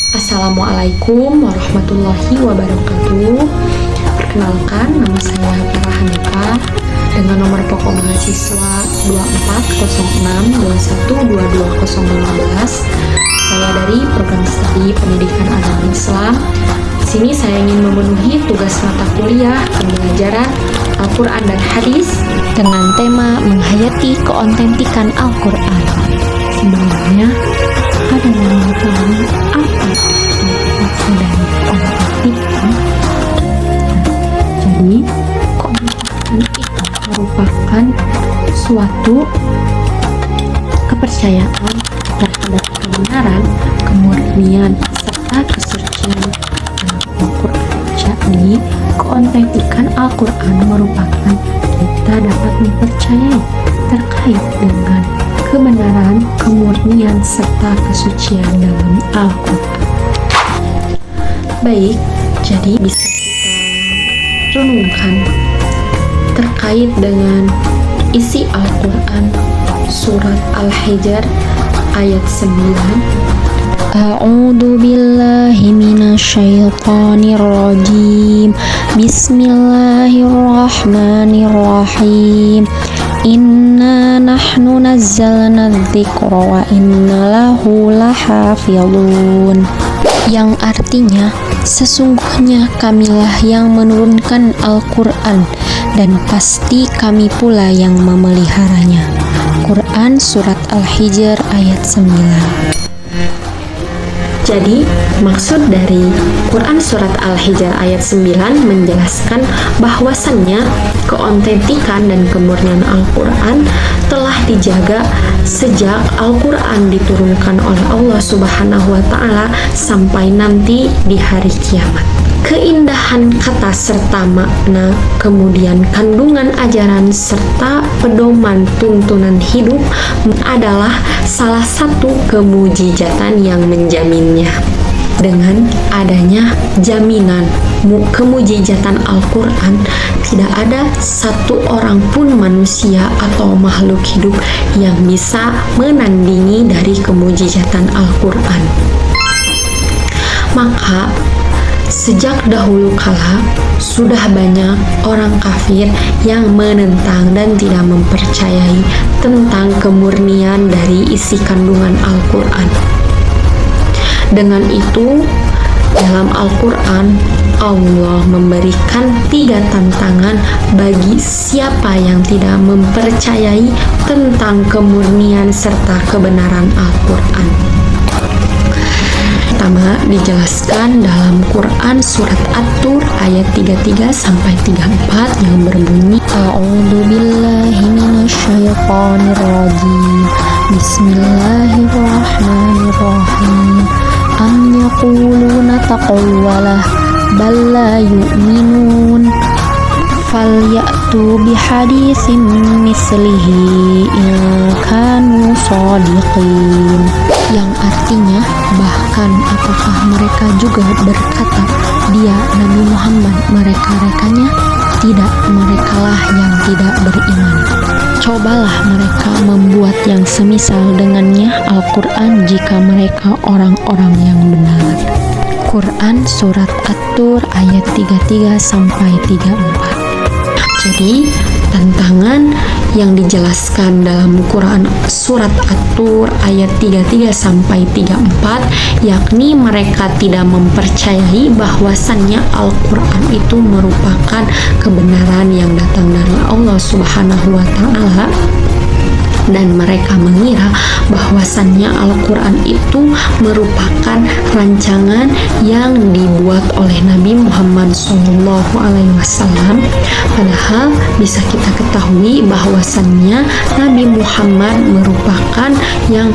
Assalamualaikum warahmatullahi wabarakatuh. Perkenalkan, nama saya Farah Hanifah dengan nomor pokok mahasiswa 2406212215. Saya dari program studi pendidikan agama Islam. Di sini saya ingin memenuhi tugas mata kuliah pembelajaran Al-Quran dan Hadis dengan tema menghayati keotentikan Al-Quran. Sebenarnya ada yang mengetahui apa maksud dari keotentikan. Jadi, keotentikan itu merupakan suatu kepercayaan terhadap kebenaran, kemurnian, serta kesucian dalam Al-Quran. Jadi, keotentikan Al-Quran merupakan kita dapat mempercayai terkait dengan kebenaran, kemurnian, serta kesucian dalam Al-Quran. Baik, jadi bisa kita renungkan terkait dengan isi Al-Quran surat Al-Hijr ayat 9. A'udzu billahi minasyaitonir rajim. Bismillahirrahmanirrahim. Inna nahnu nazzalna dzikra wa inna lahu lahafizun. Yang artinya, sesungguhnya kamilah yang menurunkan Al-Quran dan pasti kami pula yang memeliharanya. Quran Surat Al-Hijr ayat 9. Jadi, maksud dari Quran Surat Al-Hijr ayat 9 menjelaskan bahwasannya keotentikan dan kemurnian Al-Quran telah dijaga sejak Al-Quran diturunkan oleh Allah Subhanahu wa Ta'ala sampai nanti di hari kiamat. Keindahan kata serta makna, kemudian kandungan ajaran serta pedoman tuntunan hidup adalah salah satu kemujizatan yang menjaminnya. Dengan adanya jaminan kemujizatan Al-Quran, tidak ada satu orang pun manusia atau makhluk hidup yang bisa menandingi dari kemujizatan Al-Quran. Maka sejak dahulu kala sudah banyak orang kafir yang menentang dan tidak mempercayai tentang kemurnian dari isi kandungan Al-Quran. Dengan itu, dalam Al-Quran, Allah memberikan 3 tantangan bagi siapa yang tidak mempercayai tentang kemurnian serta kebenaran Al-Quran. Pertama, dijelaskan dalam Quran Surat At-Tur ayat 33 sampai 34 yang berbunyi, A'udzu billahi minasyaitonir rajim. Bismillahirrahmanirrahim. Am yaquluna taqawwalah bal la yu'minun. Falyatu bihaditsin mislihi in kanu shadiqin. Yang artinya, bahkan apakah mereka juga berkata, dia Nabi Muhammad, mereka-rekanya tidak, merekalah yang tidak beriman. Cobalah mereka membuat yang semisal dengannya Al-Quran jika mereka orang-orang yang benar. Quran Surat At-Tur ayat 33 sampai 34. Jadi, tantangan yang dijelaskan dalam Quran Surat At-Tur ayat 33 sampai 34, yakni mereka tidak mempercayai bahwasannya Al-Quran itu merupakan kebenaran yang datang dari Allah Subhanahu wa Ta'ala, dan mereka mengira bahwasannya Al-Quran itu merupakan rancangan yang dibuat oleh Nabi Muhammad SAW. Padahal bisa kita ketahui bahwasannya Nabi Muhammad merupakan yang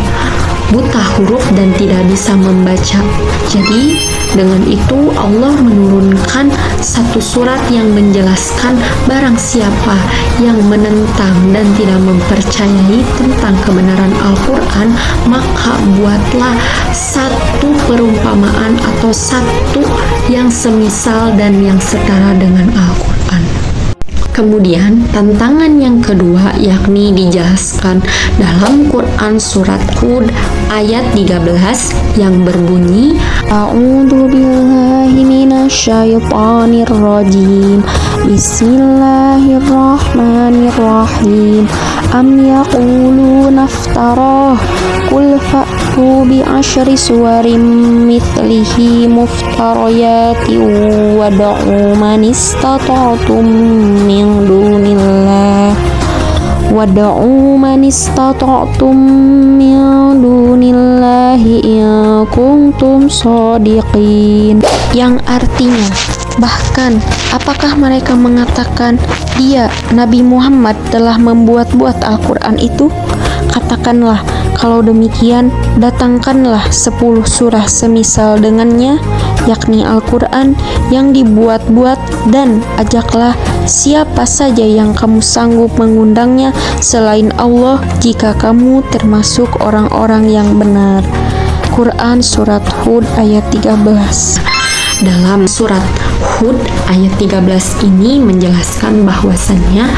buta huruf dan tidak bisa membaca. Jadi dengan itu Allah menurunkan satu surat yang menjelaskan barang siapa yang menentang dan tidak mempercayai tentang kebenaran Al-Quran, maka buatlah satu perumpamaan atau satu yang semisal dan yang setara dengan Al-Quran. Kemudian tantangan yang kedua yakni dijelaskan dalam Quran Surat Hud ayat 13 yang berbunyi, A'udzu billahi minasyaitonir rajim. Bismillahirrahmanirrahim. Am yaquluna iftarah qul fa'tu bi asyri suwarim mithlihi muftariyatin wad'u man istata'tum min dunillah in kuntum shodiqin. Yang artinya, bahkan apakah mereka mengatakan dia Nabi Muhammad telah membuat-buat Al-Quran itu? Katakanlah, kalau demikian datangkanlah 10 surah semisal dengannya, yakni Al-Quran yang dibuat-buat, dan ajaklah siapa saja yang kamu sanggup mengundangnya selain Allah jika kamu termasuk orang-orang yang benar. Quran Surat Hud ayat 13. Dalam surat Hud ayat 13 ini menjelaskan bahwasannya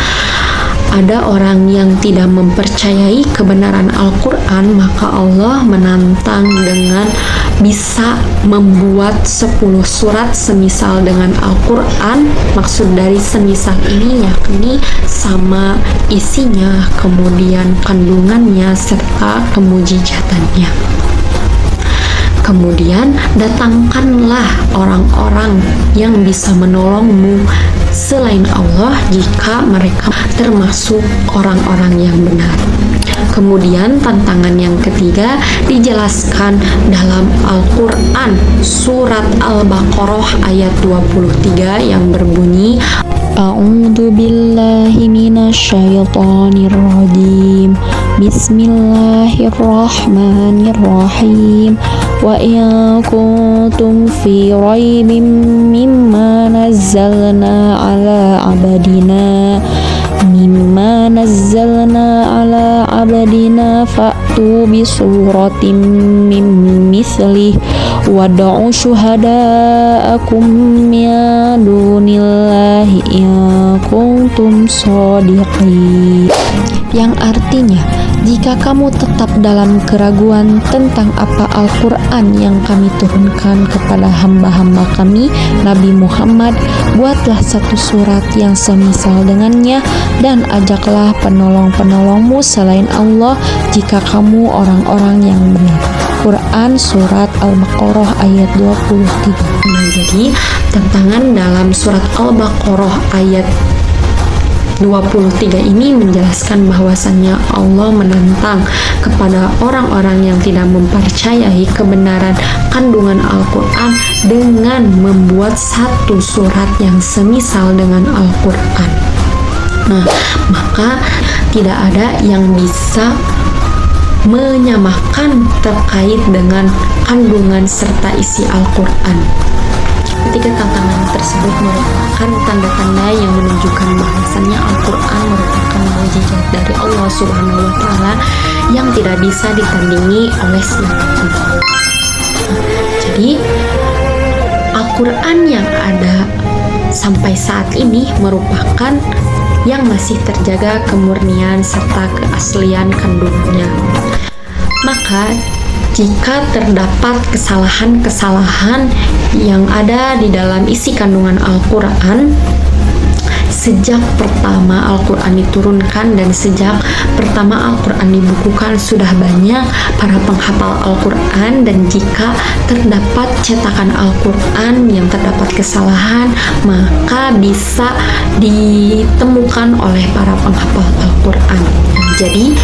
ada orang yang tidak mempercayai kebenaran Al-Quran, maka Allah menantang dengan bisa membuat 10 surat semisal dengan Al-Quran. Maksud dari semisal ini yakni sama isinya, kemudian kandungannya, serta kemujizatannya. Kemudian datangkanlah orang-orang yang bisa menolongmu selain Allah jika mereka termasuk orang-orang yang benar. Kemudian tantangan yang ketiga dijelaskan dalam Al-Quran surat Al-Baqarah ayat 23 yang berbunyi, A'udzu billahi minasyaitonir rajim. Bismillahirrahmanirrahim. Wa in kuntum fi raibin mimma nazzalna ala abadina fa'tu bi suratin min mithlih wad'u syuhada'akum min dunillahi in kuntum shodiqin. Yang artinya, jika kamu tetap dalam keraguan tentang apa Al-Quran yang kami turunkan kepada hamba-hamba kami, Nabi Muhammad, buatlah satu surat yang semisal dengannya dan ajaklah penolong-penolongmu selain Allah jika kamu orang-orang yang benar. Quran Surat Al-Baqarah ayat 23. Nah, jadi tantangan dalam surat Al-Baqarah ayat 23 ini menjelaskan bahwasannya Allah menantang kepada orang-orang yang tidak mempercayai kebenaran kandungan Al-Quran dengan membuat satu surat yang semisal dengan Al-Quran. Nah, maka tidak ada yang bisa menyamakan terkait dengan kandungan serta isi Al-Quran. Ketiga tantangan tersebut merupakan tanda-tanda yang menunjukkan bahwasannya Al-Quran merupakan mukjizat dari Allah Subhanahu wa Ta'ala yang tidak bisa ditandingi oleh siapapun. Jadi, Al-Quran yang ada sampai saat ini merupakan yang masih terjaga kemurnian serta keaslian kandungannya. Maka jika terdapat kesalahan-kesalahan yang ada di dalam isi kandungan Al-Quran sejak pertama Al-Quran diturunkan dan sejak pertama Al-Quran dibukukan, sudah banyak para penghafal Al-Quran, dan jika terdapat cetakan Al-Quran yang terdapat kesalahan, maka bisa ditemukan oleh para penghafal Al-Quran. Jadi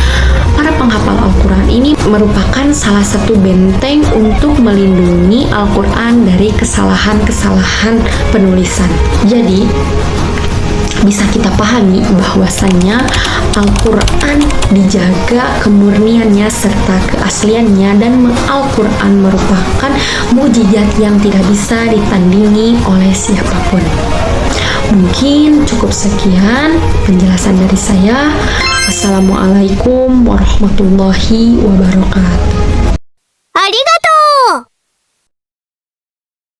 para penghafal Al-Quran ini merupakan salah satu benteng untuk melindungi Al-Quran dari kesalahan-kesalahan penulisan. Jadi bisa kita pahami bahwasannya Al-Quran dijaga kemurniannya serta keasliannya, dan Al-Quran merupakan mukjizat yang tidak bisa ditandingi oleh siapapun. Mungkin cukup sekian penjelasan dari saya. Wassalamualaikum warahmatullahi wabarakatuh.